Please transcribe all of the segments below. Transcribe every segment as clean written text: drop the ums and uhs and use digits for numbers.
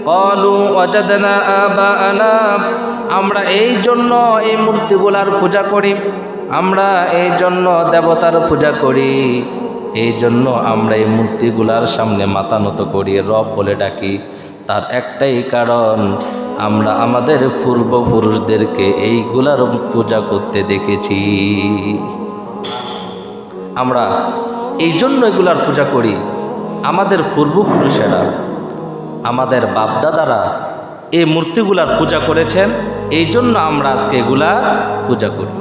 ক্বালু ওয়াজাদনা আবাআনা, আমরা এই জন্য এই মূর্তিগুলার পূজা করি, আমরা এই জন্য দেবতার পূজা করি, এই জন্য আমরা এই মূর্তিগুলার সামনে মাথা নত করি, রব বলে ডাকি। তার একটাই কারণ, আমরা আমাদের পূর্বপুরুষদেরকে এইগুলার পূজা করতে দেখেছি। আমরা এই জন্য এগুলার পূজা করি। আমাদের পূর্বপুরুষেরা, আমাদের বাপদাদারা এই মূর্তিগুলার পূজা করেছেন, এই জন্য আমরা আজকে এগুলার পূজা করি।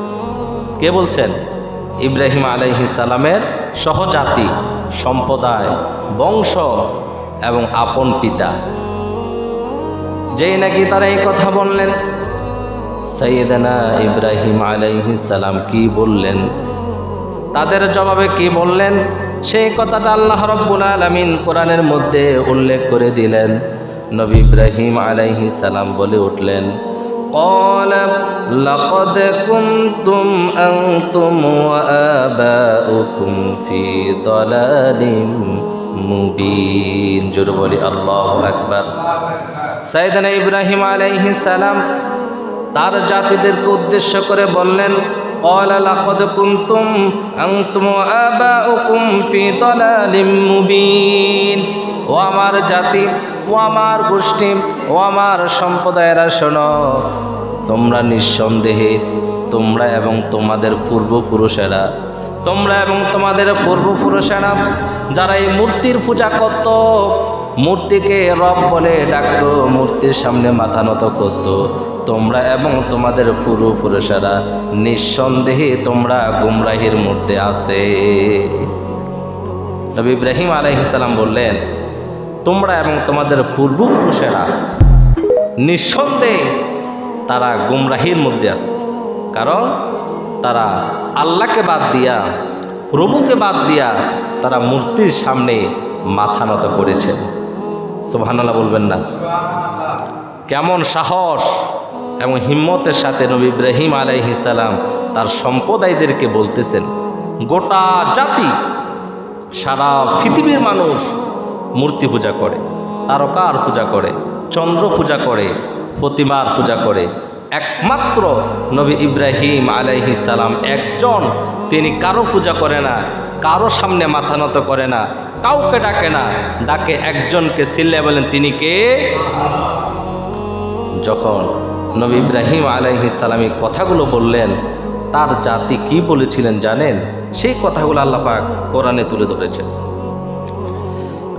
কে বলছেন? ইব্রাহিম আলাইহিস সালামের সহজাতি, সম্প্রদায়, বংশ এবং আপন পিতা, যেই নাকি তারা এই কথা বললেন। সাইয়েদনা ইব্রাহিম আলাইহিস সালাম কি বললেন, তাদের জবাবে কি বললেন, সেই কথাটা আল্লাহ রাব্বুল আলামিন কোরআনের মধ্যে উল্লেখ করে দিলেন। নবী ইব্রাহিম আলাইহিস সালাম বলে উঠলেন, ক্বালা লাকাদ কুনতুম আনতুম ওয়া আবাউকুম ফি দালালিম মুবিন। জোরে বলি আল্লাহু আকবার। সাইয়েদনা ইব্রাহিম আলাইহিস সালাম তার জাতিদেরকে উদ্দেশ্য করে বললেন, ক্বালা লাকাদ কুনতুম আনতুম ওয়া আবাউকুম ফি দালালিম মুবিন। ও আমার জাতি, ও আমার গোষ্ঠী, ও আমার সম্প্রদায়েরা শোনো, তোমরা নিঃসন্দেহে, তোমরা এবং তোমাদের পূর্বপুরুষেরা, তোমরা এবং তোমাদের পূর্বপুরুষেরা যারা এই মূর্তির পূজা করত, মূর্তিকে রব বলে ডাকত, মূর্তির সামনে মাথা নত করত, তোমরা এবং তোমাদের পূর্বপুরুষেরা নিঃসন্দেহে তোমরা গুমরাহির মধ্যে আছে। নবী ইব্রাহিম আলাইহিস সালাম বললেন, তোমরা এবং তোমাদের পূর্বপুরুষেরা নিঃসন্দেহে তারা গুমরাহির মধ্যে আছে। কারণ তারা আল্লাহকে বাদ দিয়া, প্রভুকে বাদ দিয়া তারা মূর্তির সামনে মাথা নত করেছেন। সুবহানাল্লাহ বলবেন না? কেমন সাহস এবং হিম্মতের সাথে নবী ইব্রাহিম আলাইহিস সালাম তার সম্প্রদায়দেরকে বলতেছেন, গোটা জাতি, সারা পৃথিবীর মানুষ মূর্তি পূজা করে, তারকার পূজা করে, চন্দ্র পূজা করে, প্রতিমার পূজা করে। একমাত্র নবী ইব্রাহিম আলাইহিস সালাম একজন, তিনি কারো পূজা করে না, কারো সামনে মাথা নত করে না, কাউকে ডাকে না, ডাকে একজনকে, চিল্লায়ে বলেন তিনি কে? যখন নবী ইব্রাহিম আলাইহিস সালাম এই কথাগুলো বললেন, তার জাতি কি বলেছিলেন জানেন? সেই কথাগুলো আল্লাহ পাক কোরআনে তুলে ধরেছেন।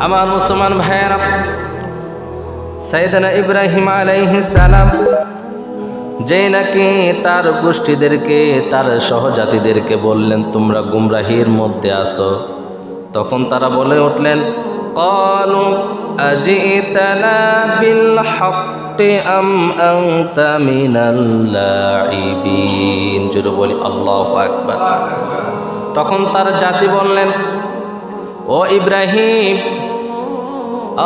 আমার মুসলমান ভাইয়েরা, সাইয়েদনা ইব্রাহিম আলাইহিস সালাম যেই নাকি তার গোষ্ঠীদেরকে, তার সহজাতিদেরকে বললেন তোমরা গুমরাহির মধ্যে আসো, তখন তারা বলে উঠলেন, ক্বালু আজিতানা বিল হাক্কি আম আনতা মিনাল লাইবিন। জোরে বলি আল্লাহু আকবার। তখন তার জাতি বললেন, ও ইব্রাহিম,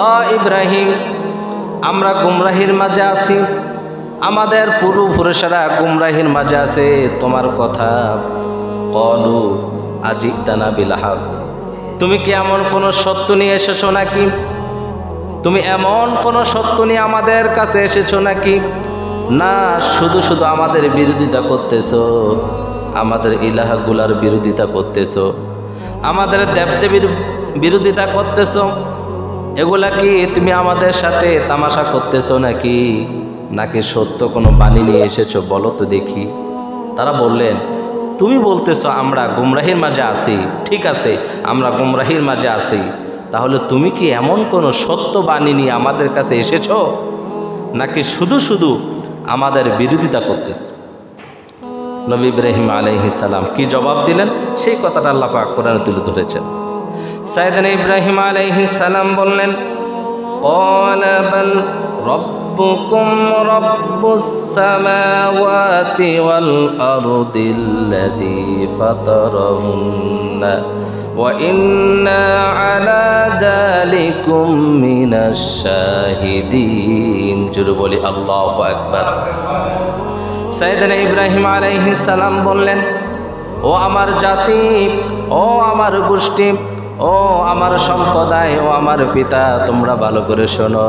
ও ইব্রাহিম, আমরা গুমরাহির মাঝে আছি, আমাদের পূর্বপুরুষেরা গুমরাহির মাঝে আছে, তোমার কথা। ক্বালু আজিতানা বিল হক, তুমি কি এমন কোন সত্য নিয়ে এসেছো নাকি? তুমি এমন কোন সত্য নিয়ে আমাদের কাছে এসেছো নাকি? না, শুধু শুধু আমাদের বিরোধিতা করতেছো, আমাদের ইলাহগুলার বিরোধিতা করতেছো, আমাদের দেবদেবীর বিরোধিতা করতেছো। এগুলা কি তুমি আমাদের সাথে তামাশা করতেছো নাকি, নাকি সত্য কোনো বাণী নিয়ে এসেছো? বলো তো দেখি। তারা বললেন, তুমি বলতেছো আমরা গুমরাহির মাঝে আছি, ঠিক আছে, আমরা গুমরাহির মাঝে আছি, তাহলে তুমি কি এমন কোনো সত্য বাণী নিয়ে আমাদের কাছে এসেছো, নাকি শুধু শুধু আমাদের বিরোধিতা করতেছো? নবী ইব্রাহিম আলাইহিস সালাম কি জবাব দিলেন, সেই কথাটা আল্লাহ পাক কোরআনে তুলে ধরেছেন। সাইয়েদনা ইব্রাহিম আলাইহিস সালাম বললেন, ক্বালা বাল রব্বুকুম রব্বুস সামাওয়াতি ওয়াল আরদিল্লাযী ফাতারাহুন্না ওয়া ইন্না আলা যালিকুম মিনাশ শাহিদিন। জোরে বলি আল্লাহু আকবার। সাইয়েদনা ইব্রাহিম আলাইহিস সালাম বললেন, ও আমার জাতি, ও আমার গোষ্ঠী, ও আমার সম্প্রদায়, ও আমার পিতা, তোমরা ভালো করে শোনো,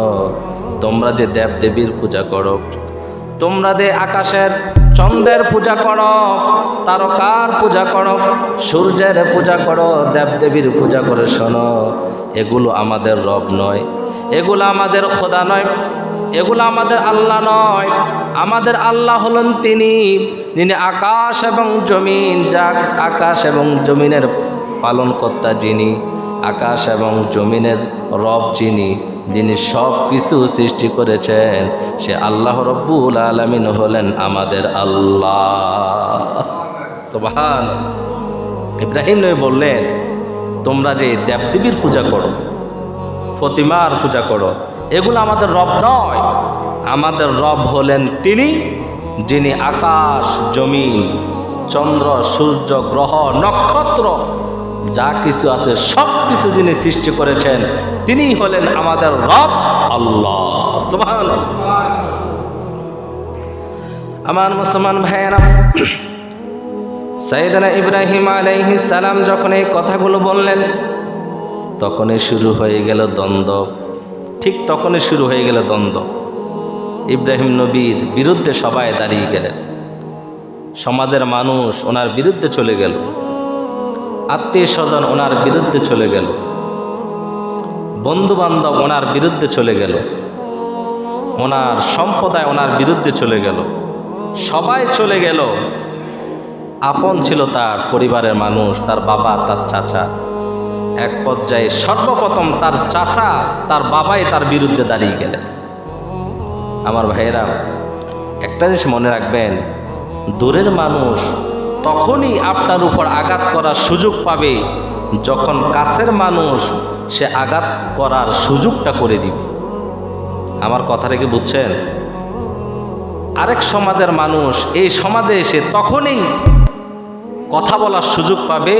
তোমরা যে দেবদেবীর পূজা করো, তোমরা যে আকাশের চন্দ্রের পূজা করো, তারকার পূজা করো, সূর্যের পূজা করো, দেবদেবীর পূজা করে, শোনো, এগুলো আমাদের রব নয়, এগুলো আমাদের খোদা নয়, এগুলো আমাদের আল্লাহ নয়। আমাদের আল্লাহ হলেন তিনি, যিনি আকাশ এবং জমিন, যা আকাশ এবং জমিনের পালনকর্তা, যিনি আকাশ এবং জমিনের রব, যিনি সব কিছু সৃষ্টি করেছেন, সে আল্লাহ রব্বুল আলামিন হলেন আমাদের আল্লাহ। সুবহানাল্লাহ। ইব্রাহিম নবী বললেন, তোমরা যে দেবদেবীর পূজা করো, প্রতিমার পূজা করো, এগুলো আমাদের রব নয়। আমাদের রব হলেন তিনি, যিনি আকাশ, জমিন, চন্দ্র, সূর্য, গ্রহ, নক্ষত্র, যা কিছু আছে সব কিছু যিনি সৃষ্টি করেছেন, তিনিই হলেন আমাদের রব আল্লাহ। সুবহানাল্লাহ। আমার মুসলমান ভাইয়েরা, সাইয়েদনা ইব্রাহিম আলাইহিস সালাম যখন এই কথাগুলো বললেন, তখনই শুরু হয়ে গেল দ্বন্দ্ব। ঠিক তখনই শুরু হয়ে গেল দ্বন্দ্ব। ইব্রাহিম নবীর বিরুদ্ধে সবাই দাঁড়িয়ে গেলেন। সমাজের মানুষ ওনার বিরুদ্ধে চলে গেল, আত্মীয় স্বজন ওনার বিরুদ্ধে চলে গেল, বন্ধু বান্ধব ওনার বিরুদ্ধে চলে গেল, ওনার সম্প্রদায় ওনার বিরুদ্ধে চলে গেল, সবাই চলে গেল। আপন ছিল তার পরিবারের মানুষ, তার বাবা, তার চাচা। এক পর্যায়ে সর্বপ্রথম তার চাচা, তার বাবাই তার বিরুদ্ধে দাঁড়িয়ে গেলেন। আমার ভাইয়েরা, একটা জিনিস মনে রাখবেন, দূরের মানুষ তখনই আপনার উপর আঘাত করার সুযোগ পাবে যখন কাছের মানুষ সে আঘাত করার সুযোগটা করে দিবে। আমার কথাটা কি বুঝছেন? আরেক সমাজের মানুষ এই সমাজে এসে তখনই কথা বলার সুযোগ পাবে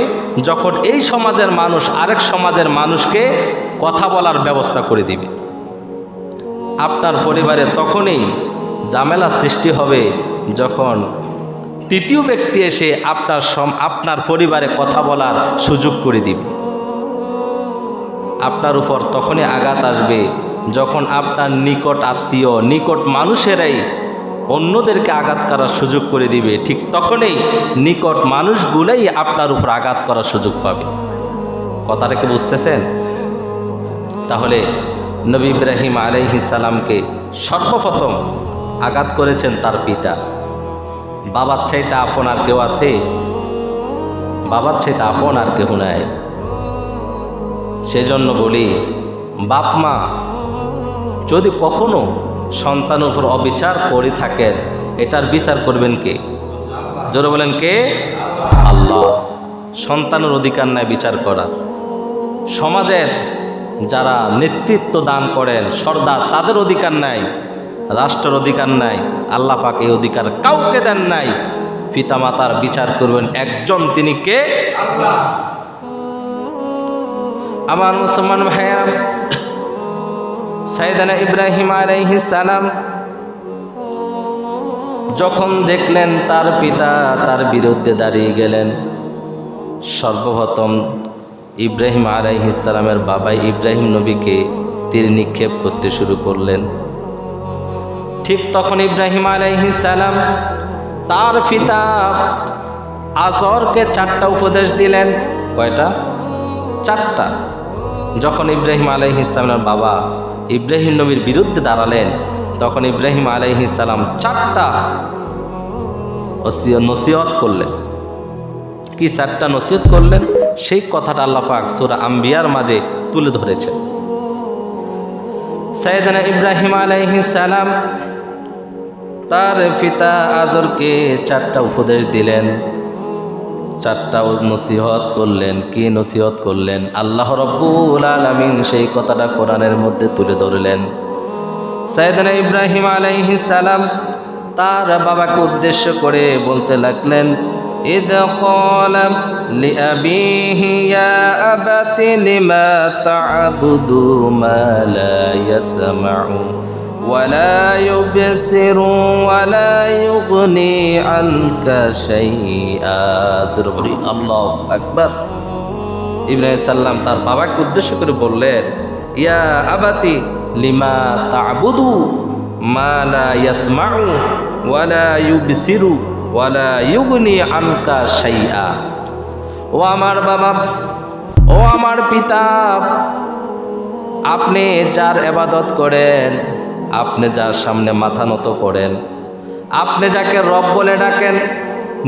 যখন এই সমাজের মানুষ আরেক সমাজের মানুষকে কথা বলার ব্যবস্থা করে দিবে। আপনার পরিবারে তখনই ঝামেলা সৃষ্টি হবে যখন তৃতীয় ব্যক্তি এসে আপনার পরিবারে কথা বলার সুযোগ করে দিবে। আপনার উপর তখনই আঘাত আসবে যখন আপনার নিকট আত্মীয়, নিকট মানুষেরাই অন্যদেরকে আঘাত করার সুযোগ করে দিবে। ঠিক তখনই নিকট মানুষগুলোই আপনার উপর আঘাত করার সুযোগ পাবে। কথাটা কি বুঝতেছেন? তাহলে নবী ইব্রাহিম আলাইহিস সালামকে সর্বপ্রথম আঘাত করেছেন তার পিতা। বাবার চাইতে আপন আর কেউ আছে? বাবার চাইতে আপন আর কেউ নাই। সেজন্য বলি, বাপ মা যদি কখনো সন্তানের উপর অবিচার করে থাকেন, এটার বিচার করবেন কে? জোরে বলেন, কে? আল্লাহ। সন্তানের অধিকার নাই বিচার করার। সমাজের যারা নেতৃত্ব দান করেন, সর্দার, তাদের অধিকার নাই, রাষ্ট্রের অধিকার নাই। আল্লাহ পাক এই অধিকার কাউকে দেন নাই। পিতামাতার বিচার করবেন একজন, তিনি কে? আল্লাহ। আমার মুসলমান ভাইয়া, সাইয়েদনা ইব্রাহিম আলাইহিস সালাম যখন দেখলেন তার পিতা তার বিরুদ্ধে দাঁড়িয়ে গেলেন, সর্বপ্রথম ইব্রাহিম আলাইহিস সালামের বাবাই ইব্রাহিম নবীকে তীর নিক্ষেপ করতে শুরু করলেন। ঠিক তখন ইব্রাহিম আলাইহিস সালাম তার পিতা আজরকে 4টা উপদেশ দিলেন। কয়টা? 4টা। যখন ইব্রাহিম আলাইহিস সালামের বাবা ইব্রাহিম নবীর বিরুদ্ধে দাঁড়ালেন, তখন ইব্রাহিম আলাইহিস সালাম 4টা নসিহত করলেন। কি 4টা নসিহত করলেন? সেই কথাটা আল্লাহ পাক সূরা আম্বিয়ার মাঝে তুলে ধরেছেন। সাইয়েদনা ইব্রাহিম আলাইহিস সালাম তার পিতা আজরকে 4টা উপদেশ দিলেন, 4টা নসিহত করলেন। কি নসিহত করলেন? আল্লাহ রাব্বুল আলামিন সেই কথাটা কোরআনের মধ্যে তুলে ধরলেন। সাইয়েদনা ইব্রাহিম আলাইহিস সালাম তার বাবাকে উদ্দেশ্য করে বলতে লাগলেন, ইদ ক্বালা লিআবিহি ইয়া আবাতি লিমা তা'বুদু মা লা ইয়াসমা'ু ওয়া লা ইউবসিরু ওয়া লা ইউগনি আনকা শাইআ। সুবহানাল্লাহ, আল্লাহু আকবার। ইব্রাহিম সাল্লাম তার বাবাকে উদ্দেশ্য করে বললেন, ইয়া আবাতি লিমা তা'বুদু মা লা ইয়াসমাউ ওয়ালা ইউবসিরু ওয়ালা ইউগনি আনকা শাইআ। ও আমার বাবা, ও আমার পিতা, আপনি যার ইবাদত করেন, আপনি যার সামনে মাথা নত করেন, আপনি যাকে রব বলে ডাকেন,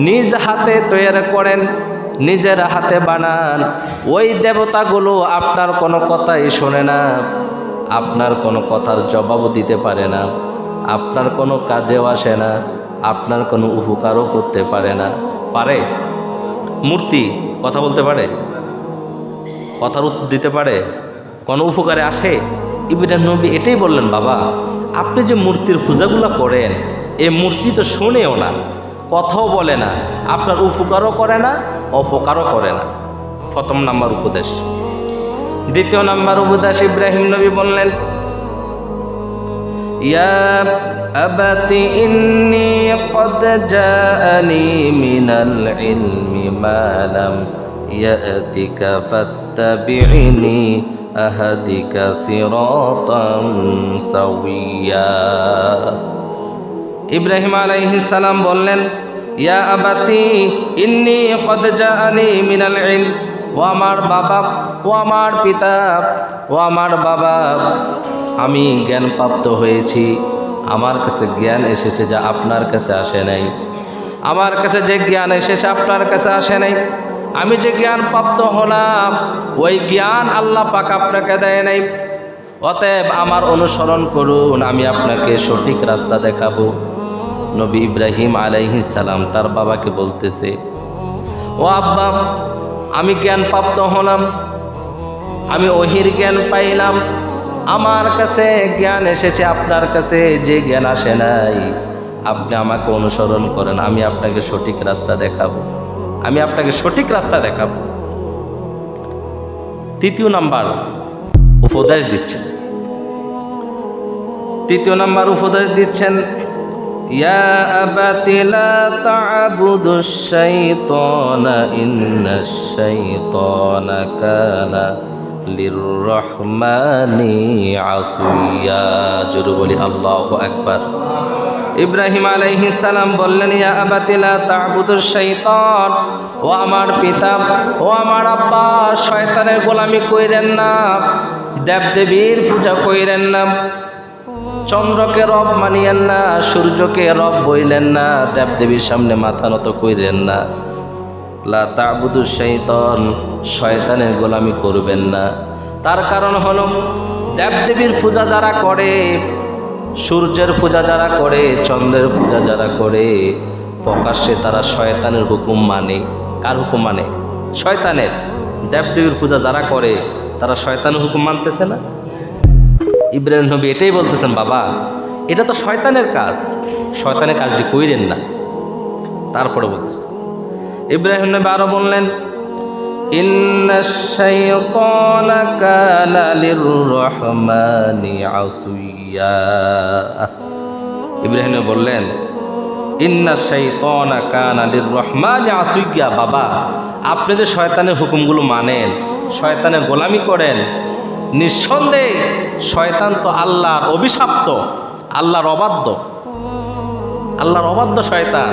নিজ হাতে তৈরি করেন, নিজের হাতে বানান, ওই দেবতাগুলো আপনার কোনো কথাই শোনে না, আপনার কোনো কথার জবাবও দিতে পারে না, আপনার কোনো কাজেও আসে না, আপনার কোনো উপকারও করতে পারে না। পারে? মূর্তি কথা বলতে পারে? কথার উত্তর দিতে পারে? কোনো উপকারে আসে? ইব্রাহিম নবী এটাই বললেন, বাবা আপনি যে মূর্তির পূজাগুলো করেন, এই মূর্তি তো শোনেও না, কথাও বলে না, আপনার উপকারও করে না, অপকারও করে না। প্রথম নাম্বার উপদেশ। দ্বিতীয় নাম্বার উপদেশ, ইব্রাহিম নবী বললেন, ইয়া আবাতি ইন্নী ক্বাদ জাআনি মিনাল ইলমি মা লাম ইয়াতিকা ফাত্তাবি'নি আহাদিকা সিরাতান সাওয়্যা। ইব্রাহিম আলাইহিস সালাম বললেন, ইয়া আবাতি ইন্নী ক্বাদ জাআনি মিনাল ইলম, ও আমার বাবা, ও আমার পিতা, ও আমার বাবা, আমি জ্ঞানপ্রাপ্ত হয়েছি, আমার কাছে জ্ঞান এসেছে যা আপনার কাছে আসে নাই। আমার কাছে যে জ্ঞান এসেছে আপনার কাছে আসে নাই। আমি যে জ্ঞান প্রাপ্ত হলাম, ওই জ্ঞান আল্লাহ পাক আপনাকে দেয় নাই। অতএব আমার অনুসরণ করুন, আমি আপনাকে সঠিক রাস্তা দেখাবো। নবী ইব্রাহিম আলাইহিস সালাম তার বাবাকে বলতেছে, ও আব্বা, আমি জ্ঞান প্রাপ্ত হলাম, আমি ওহির জ্ঞান পাইলাম, আমার কাছে জ্ঞান এসেছে, আপনার কাছে যে জ্ঞান আসে নাই। আপনি আমাকে অনুসরণ করেন, আমি আপনাকে সঠিক রাস্তা দেখাবো, আমি আপনাকে সঠিক রাস্তা দেখাবো। তৃতীয় নাম্বার উপদেশ দিচ্ছেন, তৃতীয় নাম্বার উপদেশ দিচ্ছেন, ইয়া আবাতি লা তা'বুদুশ শাইতানা ইন্নাশ শাইতানা কানা লিররহমানি আসিয়া। জোরে বলি আল্লাহু আকবার। ইব্রাহিম আলাইহিস সালাম বললেন, ইয়া আবাতি লা তা'বুদুশ শাইতান, ও আমার পিতা, ও আমার আব্বা, শয়তানের গোলামি কইরেন না, দেবদেবীর পূজা কইরেন না, চন্দ্রকে রব মানিয়েন না, সূর্যকে রব বইলেন না, দেবদেবীর সামনে মাথা নত কইরেন না। লা তা'বুদুশ শাইতান, শয়তানের গোলামি করবেন না। তার কারণ হলো, দেবদেবীর পূজা যারা করে, সূর্যের পূজা যারা করে, চন্দ্রের পূজা যারা করে, প্রকাশ্যে তারা শয়তানের হুকুম মানে। কার হুকুম মানে? শয়তানের। দেবদেবীর পূজা যারা করে তারা শয়তানের হুকুম মানতেছে না। ইব্রাহিম নবী এটাই বলতেছেন, বাবা এটা তো শয়তানের কাজ, শয়তানের কাজটি কইরেন না। তারপরে বলতেছে ইব্রাহিম নবী আরো বললেন, ইন্নাশ শাইতানা কানা লিররহমানি আসিয়া। ইব্রাহিম নবী বললেন, ইন্নাশ শাইতানা কানা লিররহমানি আসিয়া। বাবা আপনি যে শয়তানের হুকুমগুলো মানেন, শয়তানের গোলামি করেন, নিঃসন্দেহে শয়তান তো আল্লাহর অভিশপ্ত, আল্লাহর অবাধ্য, আল্লাহর অবাধ্য শয়তান।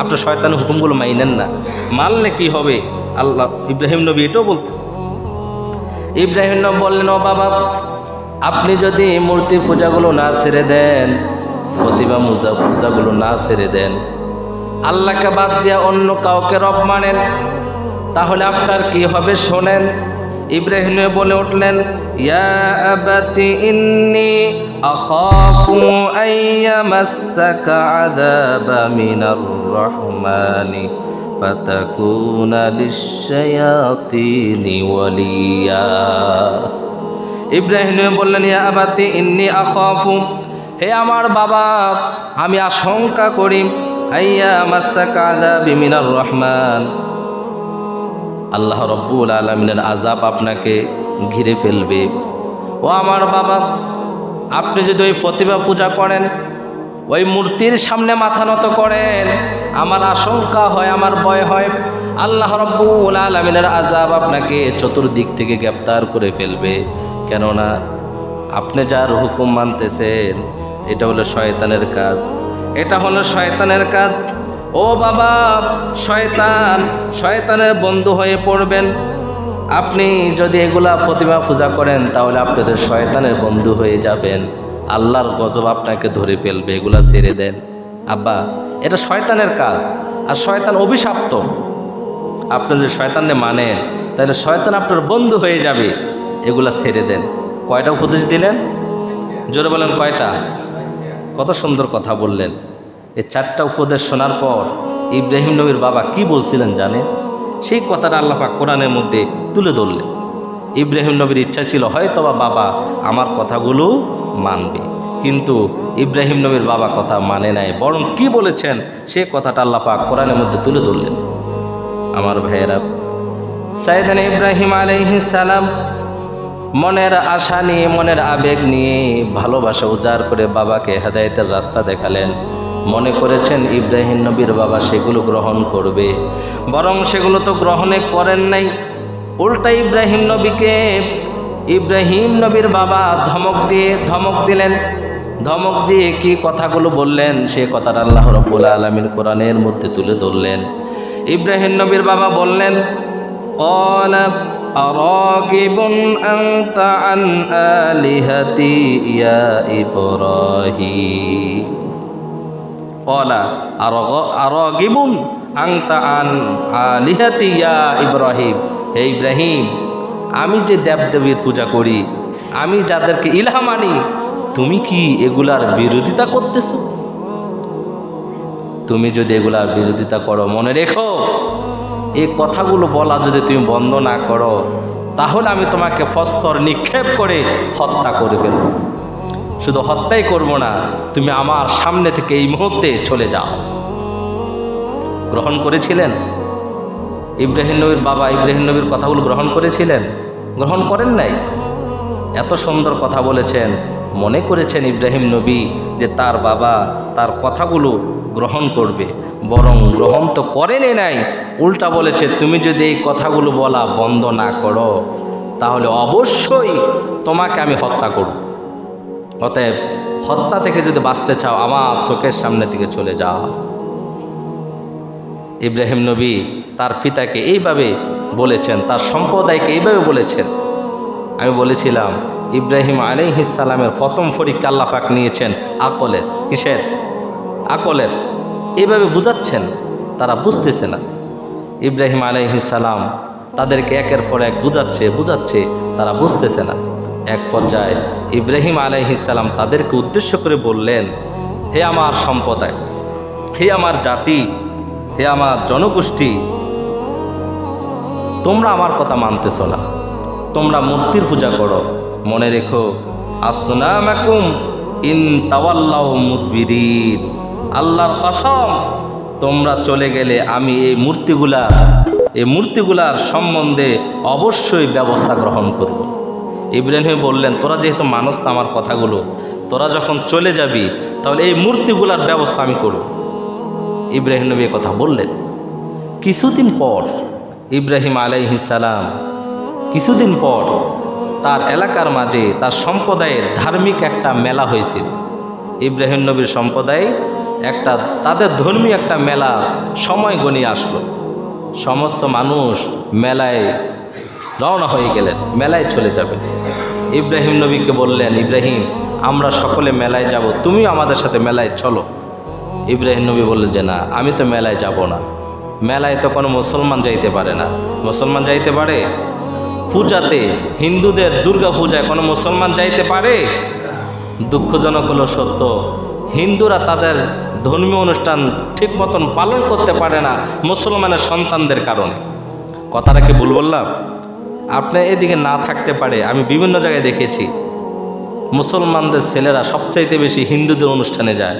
আপনি শয়তানের হুকুমগুলো মাইনেন না, মানলে কি হবে? আল্লাহ ইব্রাহিম নবী এটাও বলতেছে। ইব্রাহিম নবী বললেন, ও বাবা, আপনি যদি মূর্তি পূজাগুলো না ছেড়ে দেন, প্রতিমা পূজাগুলো না ছেড়ে দেন, আল্লাহকে বাদ দিয়া অন্য কাউকে রব মানেন, তাহলে আপনার কি হবে শোনেন। ইব্রাহিম বলে উঠলেন, ইয়া আবাতি ইন্নী আখাফু আইয়ামাসসাকা আযাবা মিনার রহমানি ফাতাকুনা লিশ-শায়াতিনি ওয়ালিয়া। ইব্রাহিম বললেন, ইয়া আবাতি ইন্নী আখাফু, হে আমার বাবা, আমি আশঙ্কা করি, আইয়ামাসসাকা আযাবি মিনার রহমান, আল্লাহ রব্বুল আলামিনের আযাব আপনাকে ঘিরে ফেলবে। ও আমার বাবা, আপনি যদি ওই প্রতিমা পূজা করেন, ওই মূর্তির সামনে মাথা নত করেন, আমার আশঙ্কা হয়, আমার ভয় হয়, আল্লাহ রব্বুল আলামিনের আযাব আপনাকে চতুর্দিক থেকে গ্রেফতার করে ফেলবে। কেননা আপনি যার হুকুম মানতেছেন এটা হলো শয়তানের কাজ, এটা হলো শয়তানের কাজ। ও বাবা, শয়তানের বন্ধু হয়ে পড়বেন। আপনি যদি এগুলা প্রতিমা পূজা করেন তাহলে আপনাদের শয়তানের বন্ধু হয়ে যাবেন, আল্লাহর গজব আপনাকে ধরে ফেলবে। এগুলা ছেড়ে দেন আব্বা, এটা শয়তানের কাজ, আর শয়তান অভিশপ্ত। আপনি যদি শয়তানকে মানেন তাহলে শয়তান আপনার বন্ধু হয়ে যাবে। এগুলা ছেড়ে দেন। কয়টা উপদেশ দিলেন? জোরে বলেন কয়টা? কত সুন্দর কথা বললেন। এই 4টা উপদেশ শোনার পর ইব্রাহিম নবীর বাবা কি বলছিলেন জানেন? সেই কথাটা আল্লাহ পাক কোরআনের মধ্যে তুলে ধরলেন। ইব্রাহিম নবীর ইচ্ছা ছিল হয়তোবা বাবা আমার কথাগুলো মানবে, কিন্তু ইব্রাহিম নবীর বাবা কথা মানে নাই, বরং কি বলেছেন সে কথাটা আল্লাহ পাক কোরআনের মধ্যে তুলে ধরলেন। আমার ভাইয়েরা, সাইয়েদনা ইব্রাহিম আলাইহিস সালাম মনের আশা নিয়ে, মনের আবেগ নিয়ে, ভালোবাসা উজাড় করে বাবাকে হেদায়েতের রাস্তা দেখালেন। মনে করেছেন ইব্রাহিম নবীর বাবা সেগুলো গ্রহণ করবে, বরং সেগুলো তো গ্রহণে করেন নাই। উল্টা ইব্রাহিম নবীর বাবা ধমক দিলেন। ধমক দিয়ে কি কথাগুলো বললেন সে কথাটা আল্লাহ রাব্বুল আলামিন কোরআনের মধ্যে তুলে ধরলেন। ইব্রাহিম নবীর বাবা বললেন, قال أراغب أنت عن آلهتي يا إبراهيم قال أراغب أنت عن آلهتي يا إبراهيم হে ইব্রাহিম, আমি যে দেবদেবীর পূজা করি, আমি যাদেরকে ইলাহ মানি, তুমি কি এগুলার বিরোধিতা করতেছ? তুমি যদি এগুলার বিরোধিতা করো, মনে রেখো এই কথাগুলো বলা যদি তুমি বন্ধ না করো তাহলে আমি তোমাকে প্রস্তর নিক্ষেপ করে হত্যা করে ফেলব। শুধু হত্যাই করব না, তুমি আমার সামনে থেকে এই মুহূর্তে চলে যাও। গ্রহণ করেছিলেন ইব্রাহিম নবীর বাবা? ইব্রাহিম নবীর কথাগুলো গ্রহণ করেছিলেন? গ্রহণ করেন নাই। এত সুন্দর কথা বলেছেন, মনে করেছেন ইব্রাহিম নবী যে তার বাবা তার কথাগুলো গ্রহণ করবে, বরং গ্রহণ তো করেনই নাই। উল্টা বলেছে তুমি যদি এই কথাগুলো বলা বন্ধ না করো তাহলে অবশ্যই তোমাকে আমি হত্যা করব। অতএব হত্যা থেকে যদি বাঁচতে চাও আমার চোখের সামনে থেকে চলে যাও। ইব্রাহিম নবী তার পিতাকে এইভাবে বলেছেন, তার সম্প্রদায়কে এইভাবে বলেছেন। আমি বলেছিলাম ইব্রাহিম আলাইহিস সালামের প্রথম পরীক্ষা আল্লাহ পাক নিয়েছেন আকলের। কিসের? আকলের। এইভাবে বুঝাচ্ছেন, তারা বুঝতেছে না। ইব্রাহিম আলাইহিস সালাম তাদেরকে একের পর এক বুঝাচ্ছে, তারা বুঝতেছে না। এক পর্যায়ে ইব্রাহিম আলাইহিস সালাম তাদেরকে উদ্দেশ্য করে বললেন, হে আমার সম্প্রদায়, হে আমার জাতি, হে আমার জনগোষ্ঠী, তোমরা আমার কথা মানতেছ না, তোমরা মূর্তির পূজা করো। মনে রেখো, আসনামাকুম ইন তাওয়াল্লাউ মুদবিরিন, আল্লাহর কসম তোমরা চলে গেলে আমি এই মূর্তিগুলার সম্বন্ধে অবশ্যই ব্যবস্থা গ্রহণ করব। ইব্রাহিম বললেন, তোরা যেহেতু মানুষ তো আমার কথাগুলো, তোরা যখন চলে যাবি তাহলে এই মূর্তিগুলার ব্যবস্থা আমি করব। ইব্রাহিম নবী কথা বললেন। কিছুদিন পর ইব্রাহিম আলাইহিস সালাম কিছুদিন পর তার এলাকার মাঝে তার সম্প্রদায়ের ধার্মিক একটা মেলা হয়েছিল। ইব্রাহিম নবীর সম্প্রদায় তাদের ধর্মীয় একটা মেলা সময় গণিয়ে আসলো। সমস্ত মানুষ মেলায় রওনা হয়ে গেলেন, মেলায় চলে যাবে। ইব্রাহিম নবীকে বললেন, ইব্রাহিম আমরা সকলে মেলায় যাব, তুমিও আমাদের সাথে মেলায় চলো। ইব্রাহিম নবী বললেন যে না, আমি তো মেলায় যাব না। মেলায় তো কোনো মুসলমান যাইতে পারে না। মুসলমান যাইতে পারে? পূজাতে, হিন্দুদের দুর্গা পূজায় কোনো মুসলমান যাইতে পারে? দুঃখজনক হলো সত্য, হিন্দুরা তাদের ধর্মীয় অনুষ্ঠান ঠিক মতন পালন করতে পারে না মুসলমানের সন্তানদের কারণে। কথাটা কি ভুল বললাম? আপনি এদিকে না থাকতে পারে, আমি বিভিন্ন জায়গায় দেখেছি মুসলমানদের ছেলেরা সবচাইতে বেশি হিন্দুদের অনুষ্ঠানে যায়,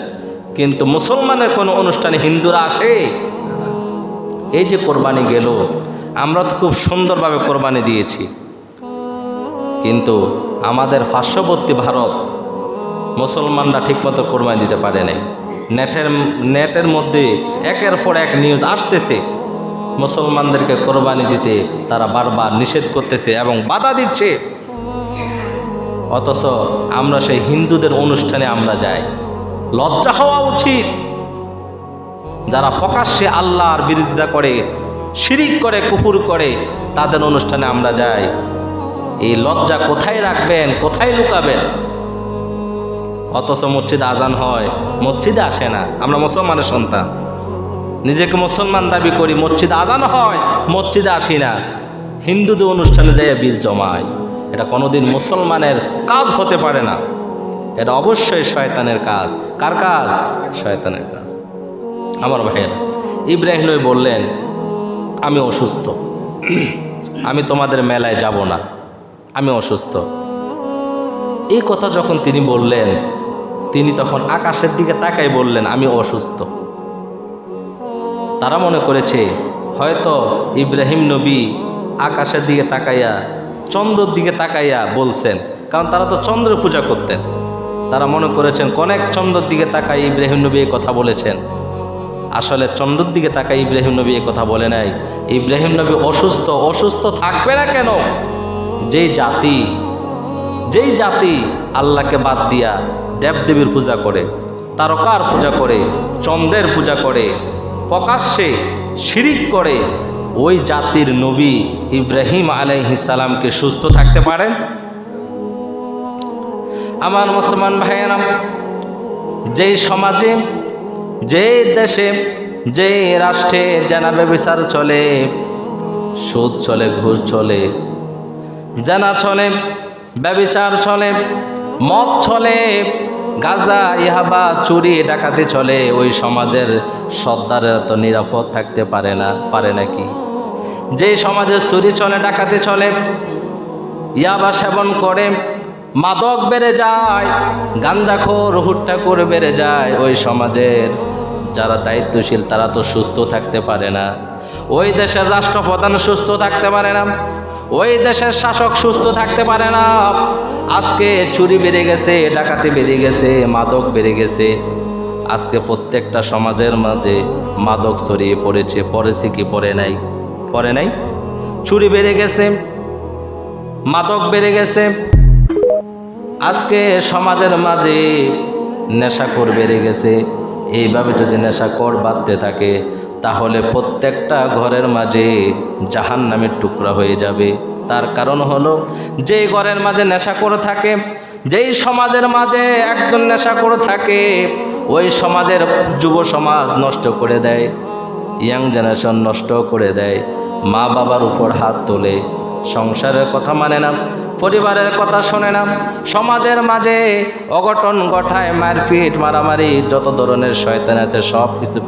কিন্তু মুসলমানের কোনো অনুষ্ঠানে হিন্দুরা আসে? এই যে কোরবানি গেল, আমরা তো খুব সুন্দরভাবে কোরবানি দিয়েছি, কিন্তু আমাদের পার্শ্ববর্তী ভারত মুসলমানরা ঠিকমতো কোরবানি দিতে পারে নাই। নেটের মধ্যে একের পর এক নিউজ আসতেছে, মুসলমানদেরকে কোরবানি দিতে তারা বারবার নিষেধ করতেছে এবং বাধা দিচ্ছে। অথচ আমরা সেই হিন্দুদের অনুষ্ঠানে আমরা যাই। লজ্জা হওয়া উচিত। যারা প্রকাশ্যে আল্লাহর বিরোধিতা করে, শিরিক করে, কুফর করে, তাদের অনুষ্ঠানে আমরা যাই। এই লজ্জা কোথায় রাখবেন, কোথায় লুকাবেন? অথচ মসজিদে আজান হয়, মসজিদে আসে না। আমরা মুসলমানের সন্তান, নিজেকে মুসলমান দাবি করি, মসজিদে আজান হয়, মসজিদে আসি না, হিন্দুদের অনুষ্ঠানে যাই বীজ জমায়। এটা কোনোদিন মুসলমানের কাজ হতে পারে না। এটা অবশ্যই শয়তানের কাজ। কার কাজ? শয়তানের কাজ। আমার ভাইয়েরা, ইব্রাহিম নবী বললেন আমি অসুস্থ, আমি তোমাদের মেলায় যাব না, আমি অসুস্থ। এই কথা যখন তিনি বললেন, তিনি তখন আকাশের দিকে তাকাই বললেন আমি অসুস্থ। তারা মনে করেছে হয়তো ইব্রাহিম নবী আকাশের দিকে তাকাইয়া, চন্দ্রের দিকে তাকাইয়া বলছেন, কারণ তারা তো চন্দ্র পূজা করতেন। তারা মনে করেছেন অনেক চন্দ্রের দিকে তাকাই ইব্রাহিম নবী এই কথা বলেছেন। আসলে চন্দ্রের দিকে তাকাই ইব্রাহিম নবী এই কথা বলে নাই। ইব্রাহিম নবী অসুস্থ। অসুস্থ থাকবে না কেন? যেই জাতি আল্লাহকে বাদ দিয়া দেবদেবীর পূজা করে, তারকার পূজা করে, চন্দ্রের পূজা করে, প্রকাশ্যে শিরিক করে, ওই জাতির নবী ইব্রাহিম আলাইহিস সালামকে সুস্থ থাকতে পারেন? আমার মুসলমান ভাইয়েরা, যেই সমাজে, যেই দেশে, যেই রাষ্ট্রে জানা ব্যভিচার চলে, সুদ চলে, ঘুষ চলে, জানা চলে, ব্যভিচার চলে, মদ চলে, গাঁজা, ইয়াবা, চুরি, ডাকাতি চলে, ওই সমাজের সর্দারেরা তো নিরাপদ থাকতে পারে না। পারে নাকি? যে সমাজে চুরি চলে, ডাকাতি চলে, ইয়াবা সেবন করে, মাদক বেড়ে যায়, গাঞ্জাখোর, হুট্টাখোর বেড়ে যায়, ওই সমাজের যারা দায়িত্বশীল তারা তো সুস্থ থাকতে পারে না। ওই দেশের রাষ্ট্রপ্রধান সুস্থ থাকতে পারে না, ওই দেশের শাসক সুস্থ থাকতে পারে না। আজকে চুরি বেড়ে গেছে, ডাকাতি বেড়ে গেছে, মাদক বেড়ে গেছে। আজকে প্রত্যেকটা সমাজের মাঝে মাদক ছড়িয়ে পড়েছে। পড়েছে কি পড়ে নাই? পড়ে নাই? চুরি বেড়ে গেছে, মাদক বেড়ে গেছে। আজকে সমাজের মাঝে নেশাখোর বেড়ে গেছে। এইভাবে যদি নেশাখোর বাড়তে থাকে তাহলে প্রত্যেকটা ঘরের মাঝে জাহান্নামের টুকরা হয়ে যাবে। তার কারণ হলো, যেই ঘরের মাঝে নেশাখোর থাকে, যেই সমাজের মাঝে একজন নেশাখোর থাকে, ওই সমাজের যুব সমাজ নষ্ট করে দেয়, ইয়াং জেনারেশন নষ্ট করে দেয়। মা বাবার উপর হাত তোলে, সংসারের কথা মানে না, পরিবারের কথা শোনে না, সমাজের মাঝে অঘটন ঘটায়, মারপিট, মারামারি, যত ধরনের শয়তান আছে সব কিছু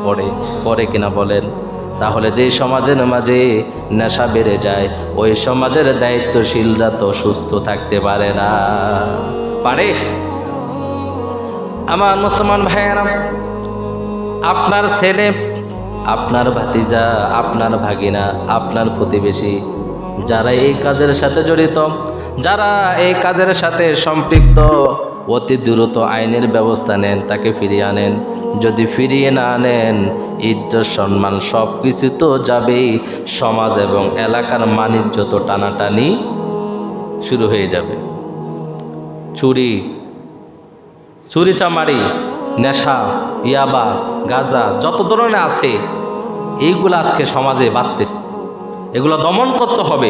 পড়ে কিনা বলেন? তাহলে যেই সমাজের মাঝে নেশা বেড়ে যায়, ওই সমাজের দায়িত্বশীলরা তো সুস্থ থাকতে পারে না। পারে? আমার মুসলমান ভাইয়েরা, আপনার ছেলে, আপনার ভাতিজা, আপনার ভাগিনা, আপনার প্রতিবেশী, যারা এই কাজের সাথে জড়িত, যারা এই কাজের সাথে সম্পৃক্ত, অতি দ্রুত আইনের ব্যবস্থা নেন, তাকে ফিরিয়ে আনেন। যদি ফিরিয়ে না আনেন, ইজ্জত, সম্মান সব কিছু তো যাবেই। সমাজ এবং এলাকার মানিজ্য তো টানাটানি শুরু হয়ে যাবে। চুরি চামারি, নেশা, ইয়াবা, গাঁজা, যত ধরনের আছে, এইগুলো আজকে সমাজে বাড়তেছে। এগুলো দমন করতে হবে।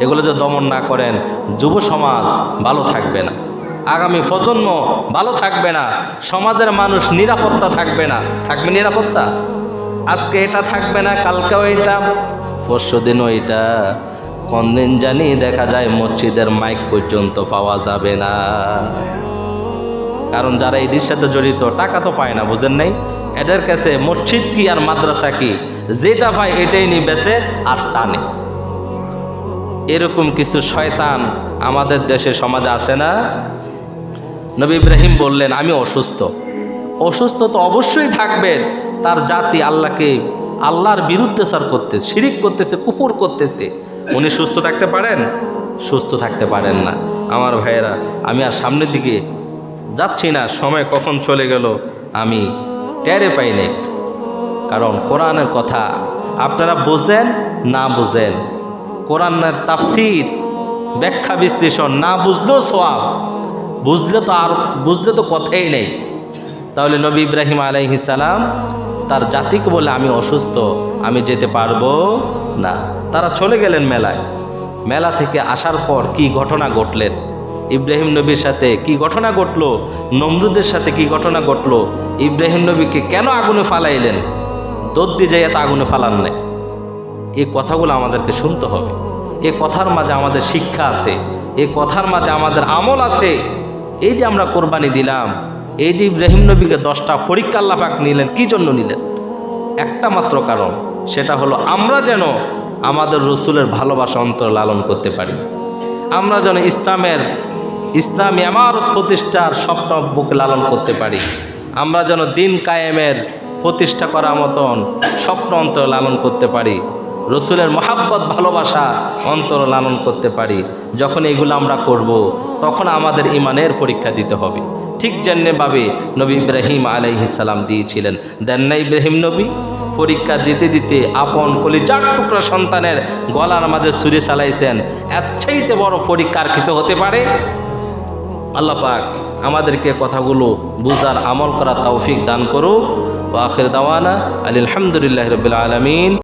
এগুলো যদি দমন না করেন, যুব সমাজ ভালো থাকবে না, আগামী প্রজন্ম ভালো থাকবে না, সমাজের মানুষ নিরাপত্তা থাকবে না। থাকবে নিরাপত্তা? আজকে এটা থাকবে না, কালকেও এটা, পরশু দিনও এটা, কোন দিন জানি দেখা যায় মসজিদের মাইক পর্যন্ত পাওয়া যাবে না। কারণ যারা এদের সাথে জড়িত টাকা তো পায় না, বুঝেন নাই? এদের কাছে মসজিদ কি আর মাদ্রাসা কি, যেটা পায় এটাই নিয়ে বেচে আর টানে। এরকম কিছু শয়তান আমাদের দেশে সমাজে আছে না? নবী ইব্রাহিম বললেন আমি অসুস্থ। অসুস্থ তো অবশ্যই থাকবেন। তার জাতি আল্লাহর বিরুদ্ধাচার করতেছে, শিরিক করতেছে, কুফর করতেছে। উনি সুস্থ থাকতে পারেন? সুস্থ থাকতে পারেন না। আমার ভাইয়েরা, আমি আর সামনের দিকে যাচ্ছি না, সময় কখন চলে গেল আমি টেরে পাই নাই। কারণ কোরআনের কথা আপনারা বোঝেন না বোঝেন, কোরআনের তাফসীর ব্যাখ্যা বিশ্লেষণ না বুঝলেও সওয়াব, বুঝলে তো কথাই নেই। তাহলে নবী ইব্রাহিম আলাইহিস সালাম তার জাতিকে বলে আমি অসুস্থ, আমি যেতে পারবো না। তারা চলে গেলেন মেলায়। মেলা থেকে আসার পর কি ঘটনা ঘটলেন, ইব্রাহিম নবীর সাথে কি ঘটনা ঘটলো, নমরুদের সাথে কি ঘটনা ঘটলো, ইব্রাহিম নবীকে কেন আগুনে ফালাইলেন, দদ্দি যাইয়া তা আগুনে ফালান নাই। এই কথাগুলো আমাদেরকে শুনতে হবে। এই কথার মাঝে আমাদের শিক্ষা আছে, এই কথার মাঝে আমাদের আমল আছে। এই যে আমরা কোরবানি দিলাম, এই যে ইব্রাহিম নবীকে 10টা পরীক্ষা আল্লাহ পাক নিলেন, কি জন্য নিলেন? একটা মাত্র কারণ, সেটা হলো আমরা যেন আমাদের রসুলের ভালোবাসা অন্তর লালন করতে পারি, আমরা যেন ইসলামী ইমারত প্রতিষ্ঠার স্বপ্ন বুকে লালন করতে পারি, আমরা যেন দিন কায়েমের প্রতিষ্ঠা করার মতন স্বপ্ন অন্তর লালন করতে পারি, রসুলের মহাব্বত ভালোবাসা অন্তর লালন করতে পারি। যখন এগুলো আমরা করব, তখন আমাদের ইমানের পরীক্ষা দিতে হবে। ঠিক যেভাবে নবী ইব্রাহিম আলাইহিস সালাম দিয়েছিলেন, দেন না ইব্রাহিম নবী? পরীক্ষা দিতে দিতে আপন কলিজার টুকরা সন্তানের গলার মাঝে ছুরি চালাইছেন। এর চাইতে বড় পরীক্ষার কিছু হতে পারে? আল্লাহ পাক আমাদেরকে কথাগুলো বুঝার, আমল করার তৌফিক দান করুক। ওয়া আখির দাওয়ানা আলহামদুলিল্লাহি রাব্বিল আলামিন।